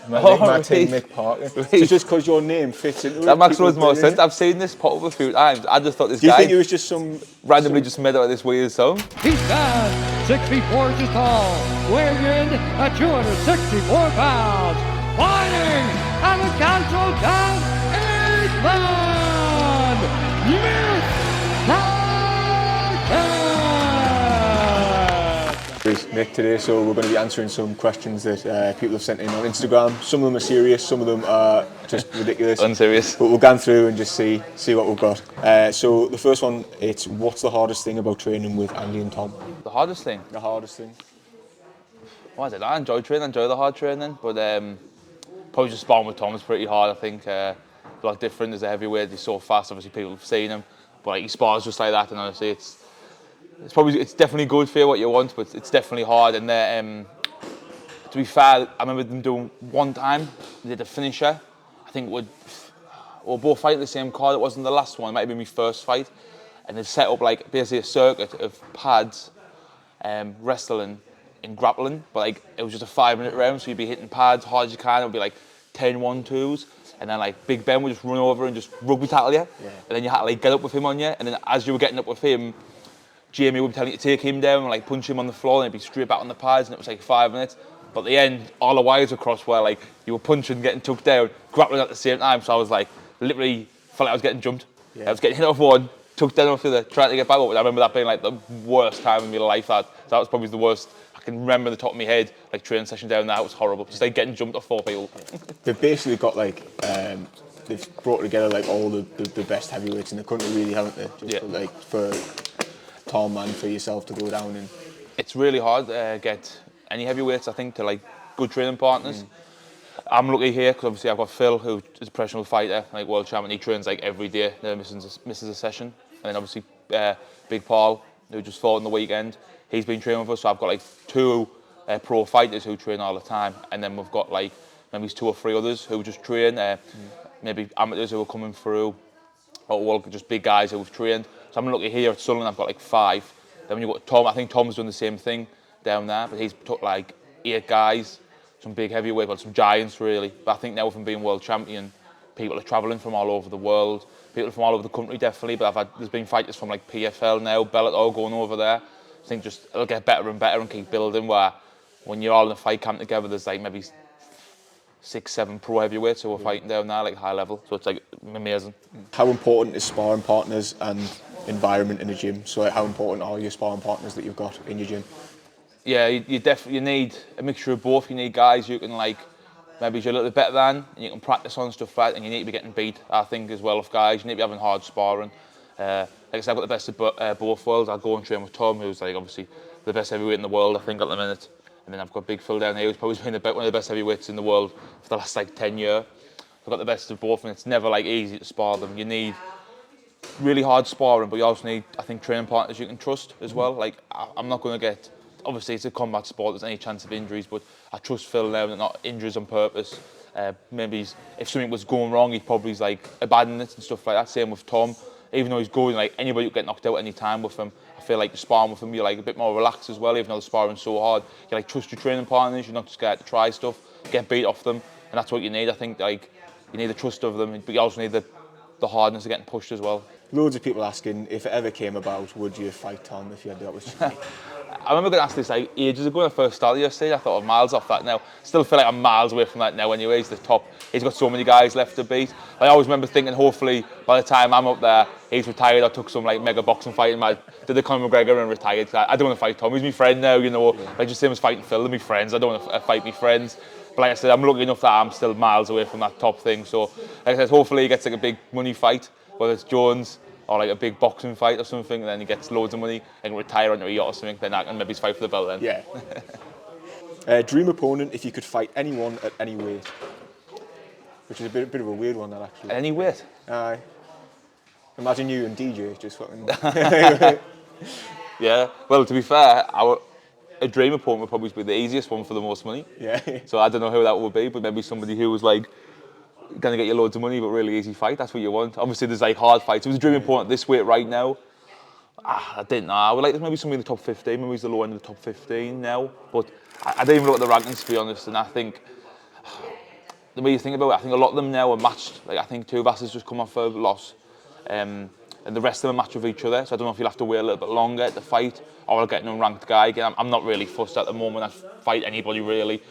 My Ting, Mick, Parkin. So just because your name fits into it. That makes loads more sense. I've seen this pop up a few times. I just thought this Do you guy think it was just some randomly just made out of this weird song? He stands 6 feet 4 inches tall, weighing in at 264 pounds, fighting at the council count 8 man, Mick Parkin! Mick today, so we're going to be answering some questions that people have sent in on Instagram. Some of them are serious, some of them are just ridiculous. Unserious. But we'll go through and just see what we've got. So the first one, it's what's the hardest thing about training with Andy and Tom? The hardest thing? The hardest thing? What is it? I enjoy training, I enjoy the hard training, but probably just sparring with Tom is pretty hard. I think a lot different as a heavyweight. He's so fast, obviously people have seen him, but like, he spars just like that, and honestly it's definitely good for you what you want, but it's definitely hard. And to be fair, I remember them doing one time, they did a finisher. I think we were both fighting the same card. It wasn't the last one, it might have been my first fight. And they set up like basically a circuit of pads, wrestling and grappling, but like it was just a 5-minute round, so you'd be hitting pads hard as you can. It would be like 10 1-2s, and then like Big Ben would just run over and just rugby tackle you, and then you had to like get up with him on you, and then as you were getting up with him, Jamie would be telling you to take him down and like punch him on the floor, and he'd be straight back on the pads, and it was like 5 minutes. But at the end, all the wires were crossed where like you were punching, getting tucked down, grappling at the same time. So I was like, literally felt like I was getting jumped. I was getting hit off one, tucked down off the other, trying to get back up. And I remember that being like the worst time in my life. So that was probably the worst. I can remember the top of my head, like training session down there. It was horrible. Just like getting jumped off 4 people. They've basically got like they've brought together like all the best heavyweights in the country, really, haven't they? Just for Tom and for yourself to go down and. It's really hard to get any heavyweights, I think, to like good training partners. I'm lucky here because obviously I've got Phil, who is a professional fighter, like world champion. He trains like every day, never misses a session. And then obviously Big Paul, who just fought on the weekend, he's been training with us. So I've got like 2 pro fighters who train all the time, and then we've got like maybe 2 or 3 others who just train. Maybe amateurs who are coming through, or just big guys who've trained. So I'm lucky here at Sunderland. I've got like 5. Then when you've got Tom, I think Tom's done the same thing down there, but he's took like 8 guys, some big heavyweight, well, some giants really. But I think now with him being world champion, people are travelling from all over the world, people from all over the country definitely, but there's been fighters from like PFL now, Bellator going over there. I think just it'll get better and better and keep building, where when you're all in a fight camp together, there's like maybe 6, 7 pro heavyweights who are fighting down there, like high level. So it's like amazing. How important is sparring partners and environment in a gym? So like, how important are your sparring partners that you've got in your gym? Yeah, you definitely need a mixture of both. You need guys you can like maybe you're a little bit better than, and you can practice on stuff like that, and you need to be getting beat, I think, as well, of guys. You need to be having hard sparring. Like I said, I've got the best of both worlds. I'll go and train with Tom, who's like obviously the best heavyweight in the world, I think, at the minute. And then I've got Big Phil down here, who's probably been one of the best heavyweights in the world for the last like 10 years. I've got the best of both, and it's never like easy to spar them. You need really hard sparring, but you also need, I think, training partners you can trust as well. Like, I'm not going to get, obviously it's a combat sport, there's any chance of injuries, but I trust Phil now that not injuries on purpose. Maybe if something was going wrong, he'd probably like abandon it and stuff like that. Same with Tom, even though he's going, like anybody could get knocked out any time with him. I feel like sparring with him, you're like a bit more relaxed as well, even though the sparring's so hard. You like trust your training partners, you're not scared to try stuff, get beat off them, and that's what you need. I think like you need the trust of them, but you also need the hardness of getting pushed as well. Loads of people asking, if it ever came about, would you fight Tom if you had the opportunity? I remember getting asked this like ages ago when I first started UFC. I thought I'm miles off that now. Still feel like I'm miles away from that now anyway. He's the top. He's got so many guys left to beat. I always remember thinking, hopefully, by the time I'm up there, he's retired or took some like mega boxing fight and did the Conor McGregor and retired. I don't want to fight Tom. He's my friend now, you know. Like just him as fighting Phil, they're my friends. I don't want to fight my friends. But like I said, I'm lucky enough that I'm still miles away from that top thing. So like I said, hopefully he gets like a big money fight, whether it's Jones or like a big boxing fight or something, and then he gets loads of money and can retire onto a yacht or something, then I can maybe fight for the belt then. Yeah. Dream opponent if you could fight anyone at any weight? Which is a bit of a weird one, that actually. Any weight? Aye. Imagine you and DJ just fucking... Yeah, well, to be fair, a dream opponent would probably be the easiest one for the most money. Yeah. So I don't know who that would be, but maybe somebody who was like, going to get you loads of money, but really easy fight. That's what you want. Obviously, there's like hard fights. It was a dream opponent this weight right now. I didn't know. I would like maybe somebody in the top 15, maybe he's the low end of the top 15 now. But I didn't even look at the rankings, to be honest, and I think the way you think about it, I think a lot of them now are matched. Like I think Tuvas has just come off a loss, and the rest of them are matched with each other. So I don't know if you'll have to wait a little bit longer to fight, or I'll get an unranked guy again. I'm not really fussed at the moment. I fight anybody really.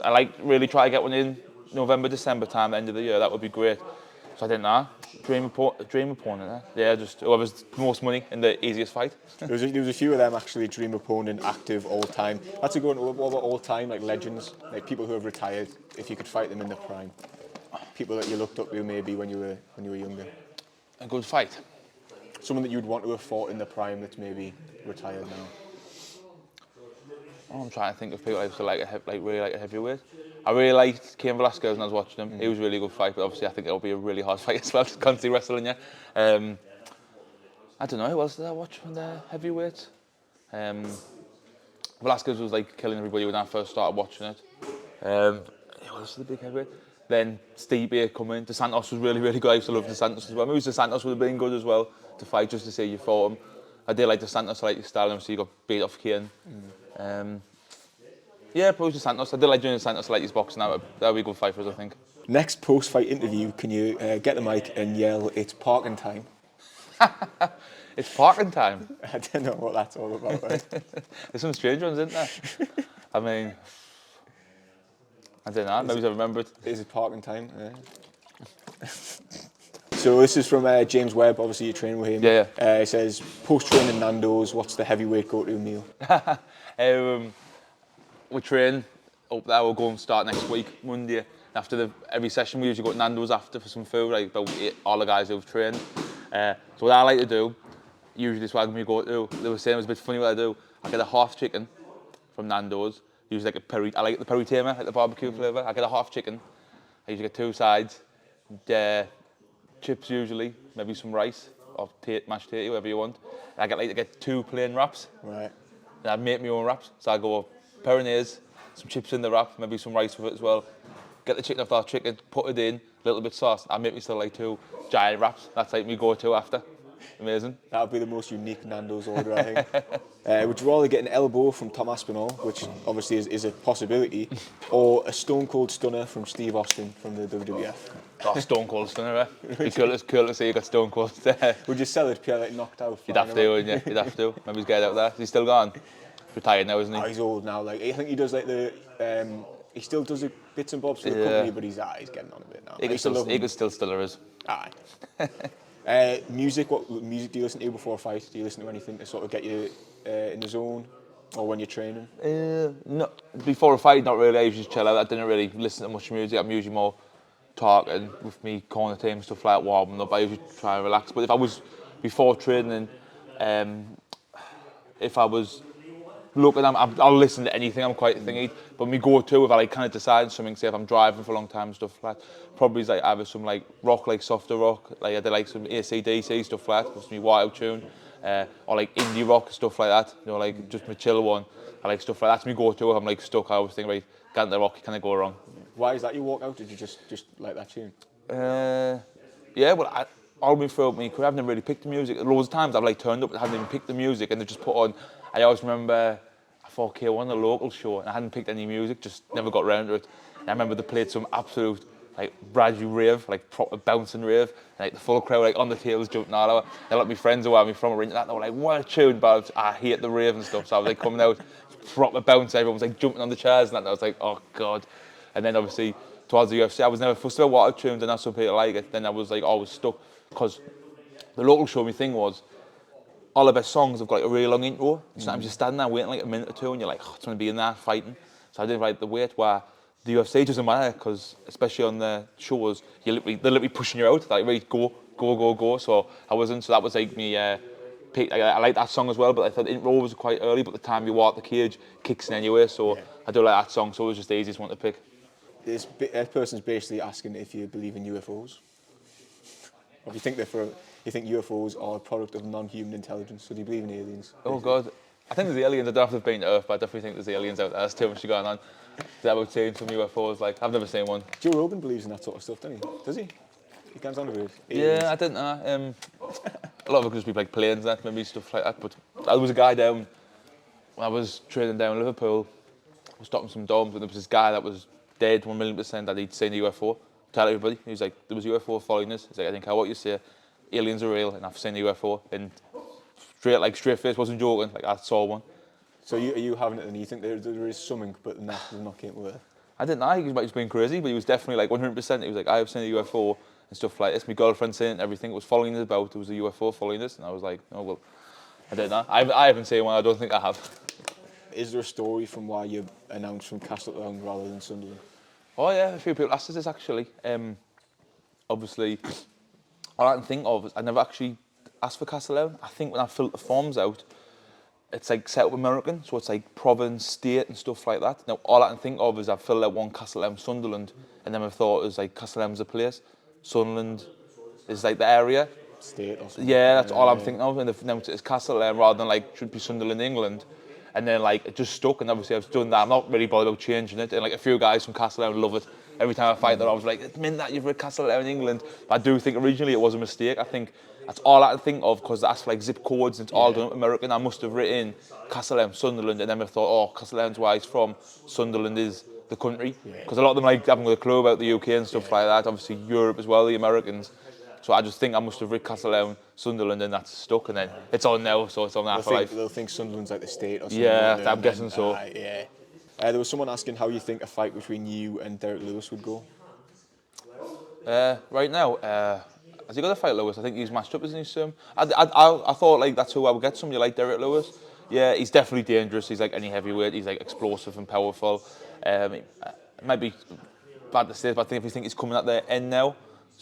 I like really try to get one in November, December time, end of the year. That would be great. So I didn't know. Dream opponent. Yeah, just whoever's the most money in the easiest fight. There was a few of them actually. Dream opponent, active, all time. That's a good one. What about all time, like legends, like people who have retired? If you could fight them in their prime, people that you looked up to maybe when you were younger. A good fight. Someone that you'd want to have fought in their prime that's maybe retired now. Oh, I'm trying to think of people I used to really like a heavyweight. I really liked Cain Velasquez when I was watching him. He was a really good fight, but obviously I think it'll be a really hard fight as well. Just constantly wrestling you. I don't know, who else did I watch from the heavyweights? Velasquez was like killing everybody when I first started watching it. Who else was the big heavyweight? Then Stipe coming. DeSantos was really, really good. I used to love DeSantos as well. Maybe DeSantos would have been good as well to fight, just to see you fought him. I did like DeSantos, I like his style, and so you got beat off Cain. Yeah, probably DeSantos. I did like doing DeSantos, I like his boxing. That would be a good fight for us, I think. Next post-fight interview, can you get the mic and yell, "It's Parkin time"? It's Parkin time. I don't know what that's all about. Right? There's some strange ones, isn't there? I mean, I don't know, maybe I remember it. Is it Parkin time? Yeah. So this is from James Webb, obviously you're training with him. Yeah. It says, post-training Nandos, what's the heavyweight go-to meal? We train up there, we'll go and start next week, Monday. After every session, we usually go to Nandos after for some food, like about all the guys who've trained. So what I like to do, usually this when we go to, they were saying it was a bit funny what I do, I get a half chicken from Nandos, usually like I like the peri tamer, like the barbecue flavour. I get a half chicken, I usually get 2 sides, chips usually, maybe some rice, or mashed potato, whatever you want. I get 2 plain wraps. Right. And I make my own wraps, so I go peronaise, some chips in the wrap, maybe some rice with it as well. Get the chicken off that chicken, put it in, a little bit sauce. I make myself like 2 giant wraps. That's like me go-to after. Amazing. That would be the most unique Nando's order, I think. Would you rather get an elbow from Tom Aspinall, which obviously is a possibility, or a stone cold stunner from Steve Austin from the WWF? Oh, stone cold stunner, eh? It's cool to see you got stone cold. Would you sell it pure like knocked out? You'd have to, wouldn't you? You'd have to. Maybe he's get out there. Is he still gone? Retired now, isn't he? Oh, he's old now. Like I think he does like the. He still does the bits and bobs for the company, but he's getting on a bit now. He could still stunner us. Aye. Music. What music do you listen to before a fight? Do you listen to anything to sort of get you in the zone, or when you're training? No, before a fight, not really. I usually just chill out. I didn't really listen to much music. I'm usually more talking with me, corner team, stuff like that, warming up. I usually try and relax. But if I was before training, if I was looking, I'll listen to anything. I'm quite thingy. But me go-to, if I like kind of decide something, say if I'm driving for a long time, stuff like that, probably is like either some like rock, like softer rock, like I did like some AC/DC stuff like that, just me white tune, or like indie rock stuff like that. You know, like just my chill one. I like stuff like that. That's me go-to. If I'm like stuck, I always think, right, get into the rock, you can't go wrong. Why is that you walk out? Did you just like that tune? Yeah, well, all the way throughout my career, I've never really picked the music. Loads of times I've like turned up and hadn't even picked the music, and they just put on. I always remember I fought K1 at a local show, and I hadn't picked any music, just never got around to it. And I remember they played some absolute like Bradley rave, like proper bouncing rave, and like the full crowd like on the tails jumping all over. And like my friends who were me from were into that, and they were like, "What a tune!" But I hate the rave and stuff, so I was like coming out, proper bounce. Everyone was like jumping on the chairs and that. And I was like, "Oh God!" And then obviously towards the UFC, I was never fussed about what tunes, and that's some people like it. Then I was like always stuck because the local show me thing was all the best songs have got like a really long intro. Sometimes you're standing there waiting like a minute or two, and you're like, "Oh, it's going to be in there fighting." So I did like the wait where the UFC doesn't matter because especially on the shows, they're literally pushing you out, like right, go. So I wasn't. So that was like me. I like that song as well, but I thought the intro was quite early. But the time you walk the cage kicks in anyway, so yeah. I do like that song. So it was just the easiest one to pick. This person's basically asking if you believe in UFOs. Or if you think you think UFOs are a product of non-human intelligence. So do you believe in aliens? Basically? Oh God, I think there's aliens. I don't have to have been to Earth, but I definitely think there's aliens out there. There's too much going on. That would say some UFOs. Like I've never seen one. Joe Rogan believes in that sort of stuff, doesn't he? Does he? He comes on with it. Yeah, I didn't know. a lot of it could just be like planes and that, maybe stuff like that. But there was a guy down when I was training down in Liverpool. I was stopping some domes, and there was this guy that was dead 1,000,000% that he'd seen a UFO. Tell everybody, he was like, there was a UFO following us. He's like, I think what you say, aliens are real, and I've seen a UFO. And straight face, wasn't joking. Like I saw one. So are you having it, and you think there is something, but nah, there's not getting with it? I didn't know. He might have been crazy, but he was definitely like 100%. He was like, I have seen a UFO and stuff like this. My girlfriend saying it, everything was following us about. There was a UFO following us, and I was like, oh well, I don't know. I haven't seen one. I don't think I have. Is there a story from why you announced from Castletown rather than Sunderland? Oh yeah, a few people asked us this actually. Obviously, all I can think of is I never actually asked for Castletown. I think when I filled the forms out, it's like set up American, so it's like province, state and stuff like that. Now all I can think of is I filled out one Castletown, Sunderland, and then I thought it was like Castletown's a place, Sunderland is like the area. State or something. Yeah, that's all I'm thinking of, and they've announced it as Castletown rather than like should be Sunderland, England. And then like it just stuck, and obviously I've done that. I'm not really bothered about changing it. And like a few guys from Castletown love it. Every time I fight them, I was like, it meant that you've read Castletown in England. But I do think originally it was a mistake. I think that's all I can think of because that's like zip codes and it's all done up American. I must have written Castletown, Sunderland, and then I thought, oh, Castletown's where he's from. Sunderland is the country. Because a lot of them like haven't got a clue about the UK and stuff like that. Obviously Europe as well, the Americans. So I just think I must have read Castletown, Sunderland, and that's stuck. And then it's on now, so it's on there for life. They'll think Sunderland's like the state or something. Yeah, I'm guessing so. Yeah. There was someone asking how you think a fight between you and Derek Lewis would go. Right now, has he got a fight, Lewis? I think he's matched up, isn't he, soon? I thought like that's who I would get, somebody like Derek Lewis. Yeah, he's definitely dangerous. He's like any heavyweight. He's like explosive and powerful. It might be bad to say, but I think if you think he's coming at the end now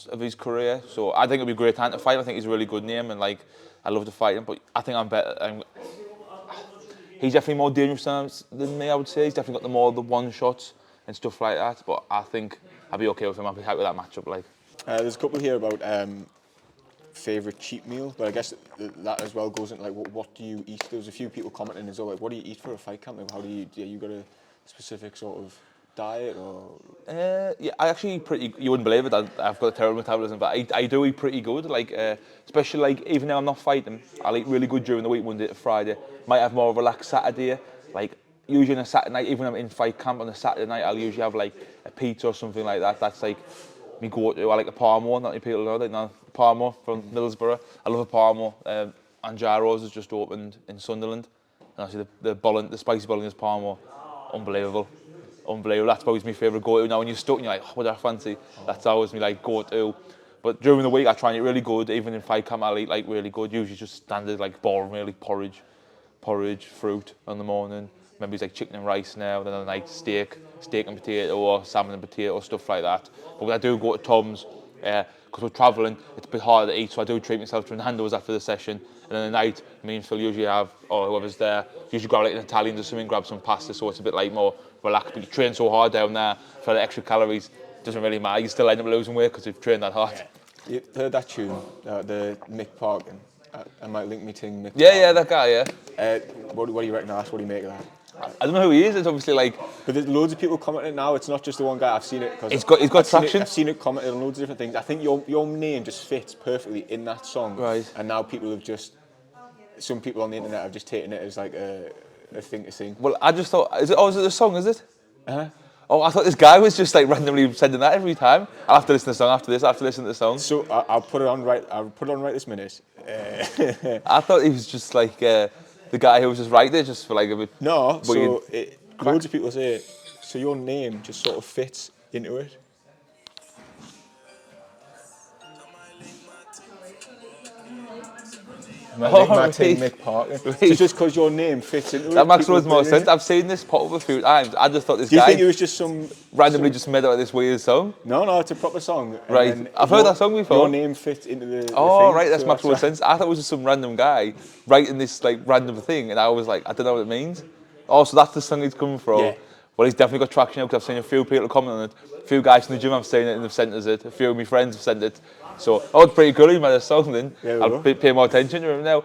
of his career, so I think it'd be a great time to fight. I think he's a really good name, and like I love to fight him. But I think I'm better. He's definitely more dangerous than me, I would say. He's definitely got the one shots and stuff like that. But I think I'd be okay with him. I'd be happy with that matchup. Like, there's a couple here about favourite cheat meal, but I guess that as well goes into like what do you eat? There was a few people commenting as well, like what do you eat for a fight camp? Like, how do you got a specific sort of diet or? Yeah, I actually you wouldn't believe it. I've got a terrible metabolism, but I do eat pretty good. Like especially like even though I'm not fighting, I'll eat really good during the week, Monday to Friday. Might have more of a relaxed Saturday. Like usually on a Saturday night, even when I'm in fight camp on a Saturday night, I'll usually have like a pizza or something like that. That's like me go-to. I like a Parmo. Not many people know that. No, Parmo from Middlesbrough. I love a Parmo. Anjaro's has just opened in Sunderland. And actually the spicy bolognese Parmo, unbelievable. That's always my favourite go-to. Now when you're stuck and you're like, oh, what do I fancy? That's always my like go-to. But during the week I try and eat really good. Even in fight camp I'll eat like really good. Usually just standard like boring really, porridge, fruit in the morning. Maybe it's like chicken and rice now. Then on the night steak and potato or salmon and potato, stuff like that. But when I do go to Tom's, because we're travelling, it's a bit harder to eat, so I do treat myself to Nandos after the session. And then at night, me and Phil usually have, or whoever's there, usually grab like an Italian or something, grab some pasta, so it's a bit like more relaxed. But you train so hard down there for the extra calories, it doesn't really matter. You still end up losing weight because you've trained that hard. Yeah. You heard that tune, the Mick Parkin? I might link me Ting, Mick. Yeah, that guy, yeah. What do you reckon of that? What do you make of that? I don't know who he is. It's obviously like. But there's loads of people commenting now. It's not just the one guy. I've seen it. He's got traction. I've seen it commented on loads of different things. I think your name just fits perfectly in that song. Right. And now some people on the internet have just taken it as like a thing to sing. Well, I just thought, is it the song? Is it? Uh-huh. Oh, I thought this guy was just like randomly sending that every time. I'll have to listen to the song after this. After listening to the song. So I'll put it on right. I'll put it on right this minute. I thought he was just like the guy who was just right there just for like a bit. No. Loads of people say, so your name just sort of fits into it. Mick Parkin. So just because your name fits into it. That makes loads more sense. I've seen this pop up a few times. I just thought this guy. Do you think it was just randomly just made out this weird song? No, it's a proper song. Right. I've heard that song before. Your name fits into the Oh, thing, right, that so makes more sense. I thought it was just some random guy writing this like random thing, and I was like, I don't know what it means. Oh, so that's the song he's coming from. Yeah. Well, he's definitely got traction now because I've seen a few people comment on it. A few guys in the gym have seen it and they've sent us it. A few of my friends have sent it. So, it's pretty cool he made a song then. Yeah, I'll pay more attention to him now.